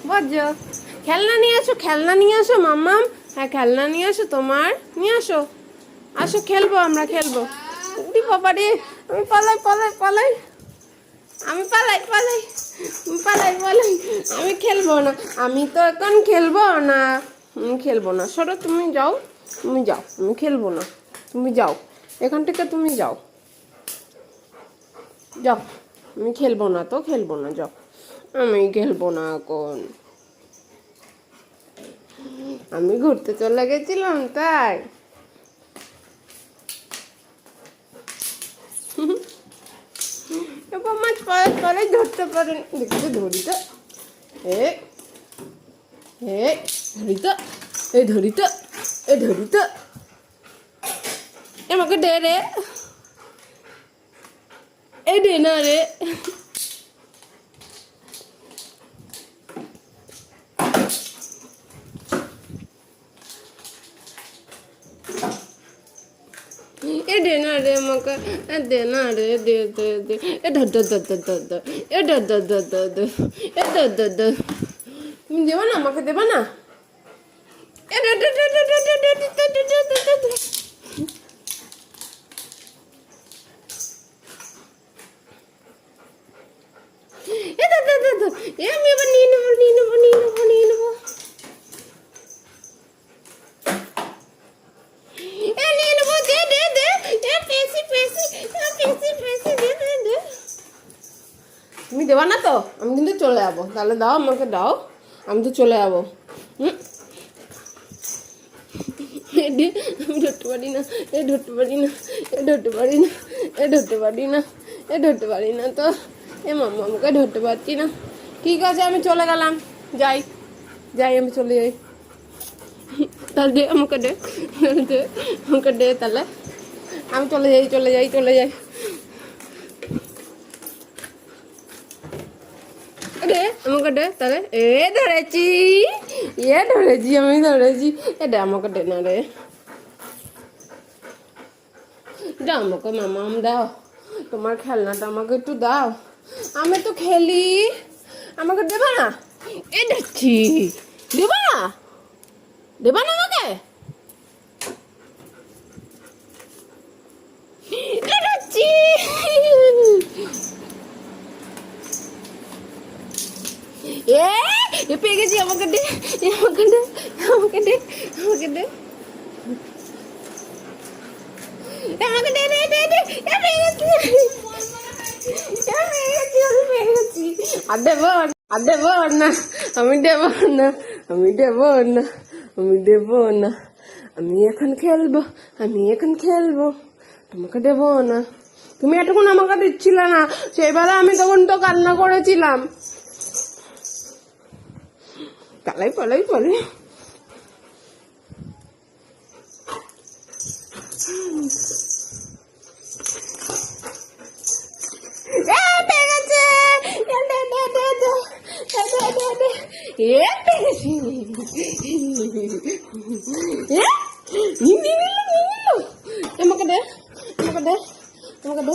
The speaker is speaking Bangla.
বজ্জো খেলনা নিয়ে আসো মাম্মাম। হ্যাঁ খেলনা নিয়ে আসো, তোমার নিয়ে আসো। আসো খেলবো, আমরা খেলবো। উড়ি বাবা রে, আমি পালাই পালাই পালাই, আমি পালাই পালাই পালাই পালাই। আমি খেলবো না, আমি তো এখন খেলবো না, আমি খেলবো না। সরো, তুমি যাও, তুমি যাও, আমি খেলবো না। তুমি যাও এখান থেকে, তুমি যাও যাও। আমি খেলবো না তো, খেলবো না, যাও। আমি খেলবো না এখন, আমি ঘুরতে চলে গেছিলাম তাই। এবার মাছ পরে ধরতে পারেন, দেখতে ধরি তো। এ ধরি তো, এই ধরি তো, এই ধরি তো। আমাকে দে রে, এই দে না রে। এ দে না রে আমাকে, দে না রে, দে দে দে। এ ধর ধর ধর ধর ধর ধর, এ ধর ধর ধর ধর ধর, এ ধর ধর ধর। তুমি দেবা না, আমাকে দেবা না? এ ধর ধর ধর ধর ধর ধর ধর ধর ধর ধর ধর। এ ধর ধর ধর ধর। এ আমি এবার নিয়ে নেবো, নিয়ে নেবো, নিয়ে নেবো, নিয়ে নেবো। এ নিয়ে নেবো, দে দে দে। এ পেয়েছি পেয়েছি, পেয়েছি পেয়েছি, দে দে দে। তুমি দেবা না তো, আমি কিন্তু চলে যাবো। তাহলে দাও, আমাকে দাও, আমি তো চলে যাবো। আমি ধরতে পারি না, এ ধরতে পারি না, এ ধরতে পারি না, এ ধরতে পারি না, এ ধরতে পারি না তো। এ মাম্মাকে ধরতে পারছি না। ঠিক আছে, আমি চলে গেলাম, যাই যাই, আমি চলে যাই। তাহলে দে, আমাকে দে, দে আমাকে দে, তাহলে আমি চলে যাই, চলে যাই, চলে যাই। দে আমাকে দে তাহলে। এ ধরেছি, এ ধরেছি, আমি ধরেছি। এ দে আমাকে, দে না রে, দাও আমাকে মামাম, দাও তোমার খেলনাটা আমাকে একটু দাও, আমি তো খেলি। আমাকে দেবা না? এ দেখছি, দেবা না, দেবা না আমাকে? এ দেখছি, এ পেয়ে গেছি। আমাকে দে, আমাকে দে, আমাকে দে, আমাকে দে, আমাকে দে, দে দে দে। এ পেয়ে গেছি, পেয়ে গেছি। আর দেবো, আর দেবো না, আমি দেবো না, আমি দেবো না, আমি দেবো না। আমি এখন খেলবো, আমি এখন খেলবো, তোমাকে দেবো না। তুমি এতক্ষণ আমাকে দিচ্ছিলে না, সেবেলা আমি তখন তো কান্না করেছিলাম। পালাই পালাই পালাই। পেয়ে গেছে, আমাকে দে, আমাকে দে, আমাকে দে।